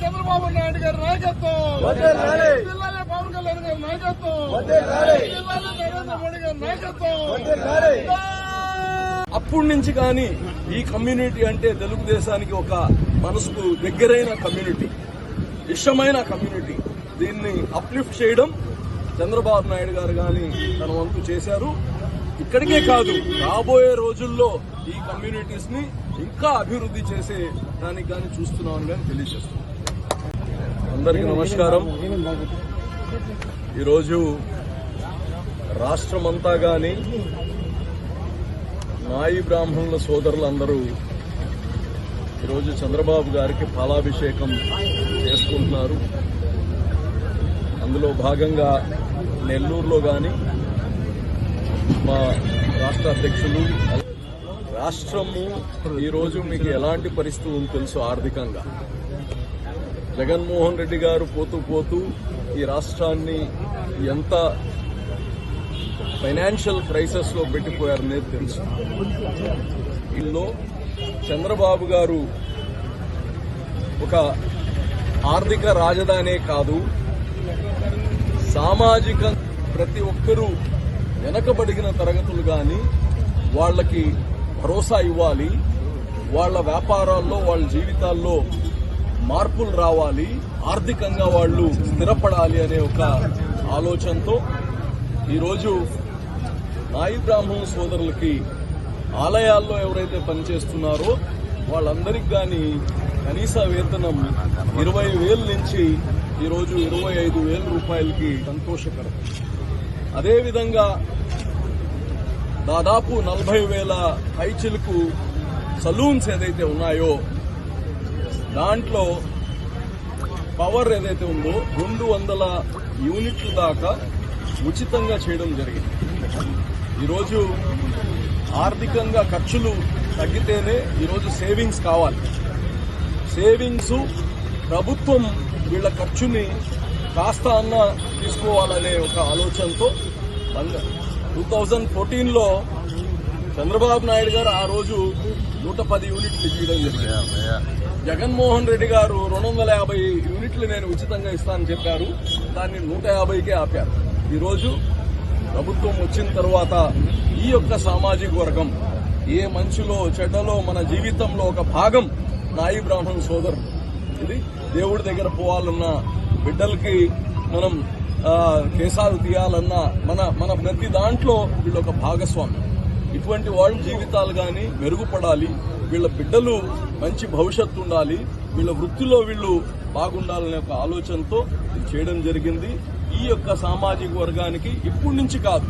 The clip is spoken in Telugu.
చంద్రబాబు నాయుడు గారి నాయకత్వం, పవన్ కళ్యాణ్ గారి నాయకత్వం, నరేంద్ర మోడీ గారి నాయకత్వం. అప్పటి నుంచి కానీ ఈ కమ్యూనిటీ అంటే తెలుగుదేశానికి ఒక మనసుకు దగ్గరైన కమ్యూనిటీ, ఇష్టమైన కమ్యూనిటీ. దీన్ని అప్లిఫ్ట్ చేయడం చంద్రబాబు నాయుడు గారు కానీ తన వంతు చేశారు. ఇక్కడికే కాదు, రాబోయే రోజుల్లో ఈ కమ్యూనిటీస్ ని ఇంకా అభివృద్ధి చేసే దానికి కానీ చూస్తున్నామని కానీ తెలియజేస్తున్నాం. అందరికీ నమస్కారం. ఈరోజు రాష్ట్రమంతా కానీ నాయి బ్రాహ్మణుల సోదరులందరూ ఈరోజు చంద్రబాబు గారికి పాలాభిషేకం చేసుకుంటున్నారు. అందులో భాగంగా నెల్లూరులో కానీ మా రాష్ట్ర అధ్యక్షులు, రాష్ట్రము ఈరోజు మీకు ఎలాంటి పరిస్థితి ఉందో తెలుసు. ఆర్థికంగా జగన్మోహన్ రెడ్డి గారు పోతూ ఈ రాష్ట్రాన్ని ఎంత ఫైనాన్షియల్ క్రైసిస్ లో పెట్టిపోయారనేది తెలుసు. ఇందులో చంద్రబాబు గారు ఒక ఆర్థిక రాజధానే కాదు, సామాజిక ప్రతి ఒక్కరూ వెనకబడిన తరగతులు కానీ వాళ్ళకి భరోసా ఇవ్వాలి, వాళ్ళ వ్యాపారాల్లో వాళ్ళ జీవితాల్లో మార్పులు రావాలి, ఆర్థికంగా వాళ్ళు స్థిరపడాలి అనే ఒక ఆలోచనతో ఈరోజు నాయి బ్రాహ్మణ సోదరులకి ఆలయాల్లో ఎవరైతే పనిచేస్తున్నారో వాళ్ళందరికీ కానీ కనీస వేతనం 20,000 నుంచి ఈరోజు 25,000 రూపాయలకి సంతోషకరం. అదేవిధంగా దాదాపు 40,000 పైచిలకు సలూన్స్ ఏదైతే ఉన్నాయో దాంట్లో పవర్ ఏదైతే ఉందో 200 యూనిట్ల దాకా ఉచితంగా చేయడం జరిగింది. ఈరోజు ఆర్థికంగా ఖర్చులు తగ్గితేనే ఈరోజు సేవింగ్స్ కావాలి. సేవింగ్స్ ప్రభుత్వం వీళ్ల ఖర్చుని కాస్త అన్న తీసుకోవాలనే ఒక ఆలోచనతో 2014లో చంద్రబాబు నాయుడు గారు ఆ రోజు 110 యూనిట్లు ఇవ్వడం జరిగింది. జగన్మోహన్ రెడ్డి గారు 250 యూనిట్లు నేను ఉచితంగా ఇస్తానని చెప్పారు. దాన్ని 150కే ఆపారు. ఈరోజు ప్రభుత్వం వచ్చిన తర్వాత ఈ యొక్క సామాజిక వర్గం ఏ మంచిలో చెడ్డలో మన జీవితంలో ఒక భాగం నాయి బ్రాహ్మణ సోదరులు. ఇది దేవుడి దగ్గర పోవాలన్నా, బిడ్డలకి మనం కేసాలు తీయాలన్నా మన ప్రతి దాంట్లో వీళ్ళు ఒక భాగస్వామ్యం. ఇటువంటి వాళ్ళ జీవితాలు కానీ మెరుగుపడాలి, వీళ్ళ బిడ్డలు మంచి భవిష్యత్తు ఉండాలి, వీళ్ళ వృత్తిలో వీళ్ళు బాగుండాలనే ఒక ఆలోచనతో ఇది చేయడం జరిగింది. ఈ యొక్క సామాజిక వర్గానికి ఇప్పటి నుంచి కాదు,